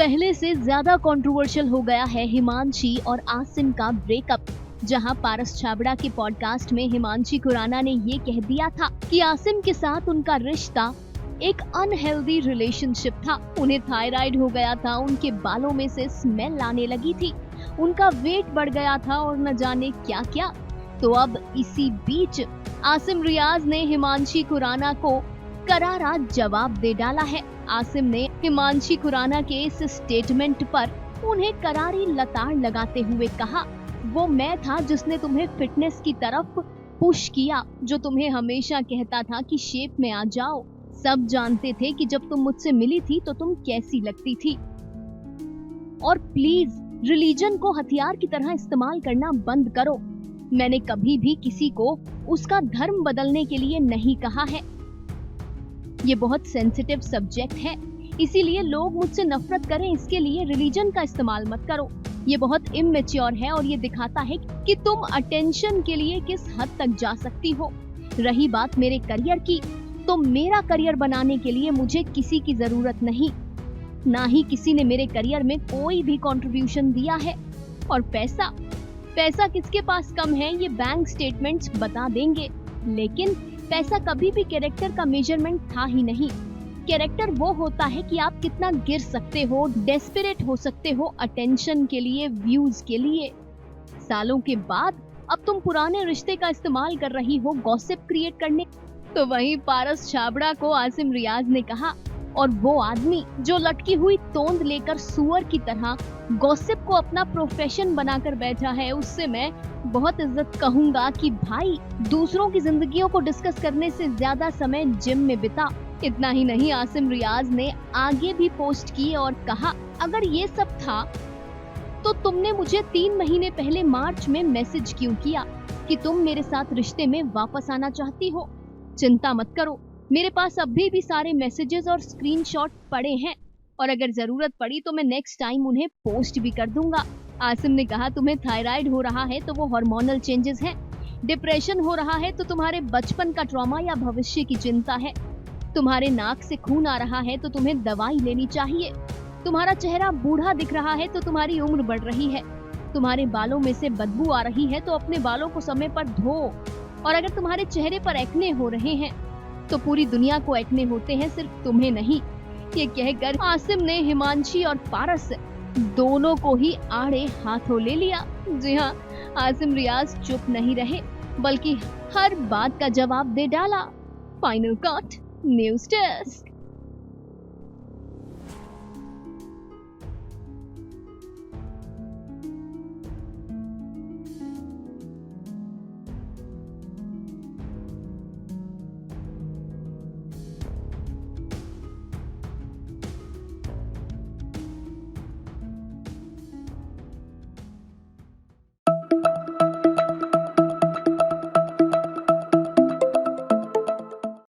पहले से ज्यादा कंट्रोवर्शियल हो गया है हिमांशी और आसिम का ब्रेकअप। जहां पारस छाबड़ा के पॉडकास्ट में हिमांशी खुराना ने ये कह दिया था कि आसिम के साथ उनका रिश्ता एक अनहेल्दी रिलेशनशिप था। उन्हें थायराइड हो गया था, उनके बालों में से स्मेल आने लगी थी, उनका वेट बढ़ गया था और न जाने क्या क्या। तो अब इसी बीच आसिम रियाज ने हिमांशी खुराना को करारा जवाब दे डाला है। आसिम ने हिमांशी खुराना के इस स्टेटमेंट पर उन्हें करारी लताड़ लगाते हुए कहा, वो मैं था जिसने तुम्हें फिटनेस की तरफ पुश किया, जो तुम्हें हमेशा कहता था कि शेप में आ जाओ। सब जानते थे कि जब तुम मुझसे मिली थी तो तुम कैसी लगती थी। और प्लीज रिलीजन को हथियार की तरह इस्तेमाल करना बंद करो। मैंने कभी भी किसी को उसका धर्म बदलने के लिए नहीं कहा है। ये बहुत सेंसिटिव सब्जेक्ट है, इसीलिए लोग मुझसे नफरत करें इसके लिए रिलीजन का इस्तेमाल मत करो। ये बहुत इमैच्योर है और ये दिखाता है कि तुम अटेंशन के लिए किस हद तक जा सकती हो। रही बात मेरे करियर की, तो मेरा करियर बनाने के लिए मुझे किसी की जरूरत नहीं, ना ही किसी ने मेरे करियर में कोई भी कंट्रीब्यूशन दिया है। और पैसा किसके पास कम है ये बैंक स्टेटमेंट्स बता देंगे, लेकिन पैसा कभी भी कैरेक्टर का मेजरमेंट था ही नहीं। कैरेक्टर वो होता है कि आप कितना गिर सकते हो, डेस्परेट हो सकते हो अटेंशन के लिए, व्यूज के लिए। सालों के बाद अब तुम पुराने रिश्ते का इस्तेमाल कर रही हो गॉसिप क्रिएट करने। तो वहीं पारस छाबड़ा को आसिम रियाज ने कहा, और वो आदमी जो लटकी हुई तोंद लेकर सुअर की तरह गॉसिप को अपना प्रोफेशन बनाकर बैठा है, उससे मैं बहुत इज्जत कहूंगा कि भाई दूसरों की जिंदगियों को डिस्कस करने से ज्यादा समय जिम में बिता। इतना ही नहीं, आसिम रियाज ने आगे भी पोस्ट की और कहा, अगर ये सब था तो तुमने मुझे 3 महीने पहले मार्च में मैसेज क्यों किया कि तुम मेरे साथ रिश्ते में वापस आना चाहती हो। चिंता मत करो, मेरे पास अभी भी सारे मैसेजेस और स्क्रीनशॉट पड़े हैं, और अगर जरूरत पड़ी तो मैं नेक्स्ट टाइम उन्हें पोस्ट भी कर दूंगा। आसिम ने कहा, तुम्हें थायराइड हो रहा है तो वो हार्मोनल चेंजेस हैं, डिप्रेशन हो रहा है तो तुम्हारे बचपन का ट्रॉमा या भविष्य की चिंता है, तुम्हारे नाक से खून आ रहा है तो तुम्हें दवाई लेनी चाहिए, तुम्हारा चेहरा बूढ़ा दिख रहा है तो तुम्हारी उम्र बढ़ रही है, तुम्हारे बालों में से बदबू आ रही है तो अपने बालों को समय पर धो, और अगर तुम्हारे चेहरे पर एक्ने हो रहे हैं तो पूरी दुनिया को एक्ने होते हैं, सिर्फ तुम्हें नहीं। ये कहकर आसिम ने हिमांशी और पारस दोनों को ही आड़े हाथों ले लिया। जी हाँ, आसिम रियाज चुप नहीं रहे, बल्कि हर बात का जवाब दे डाला। Final cut news desk.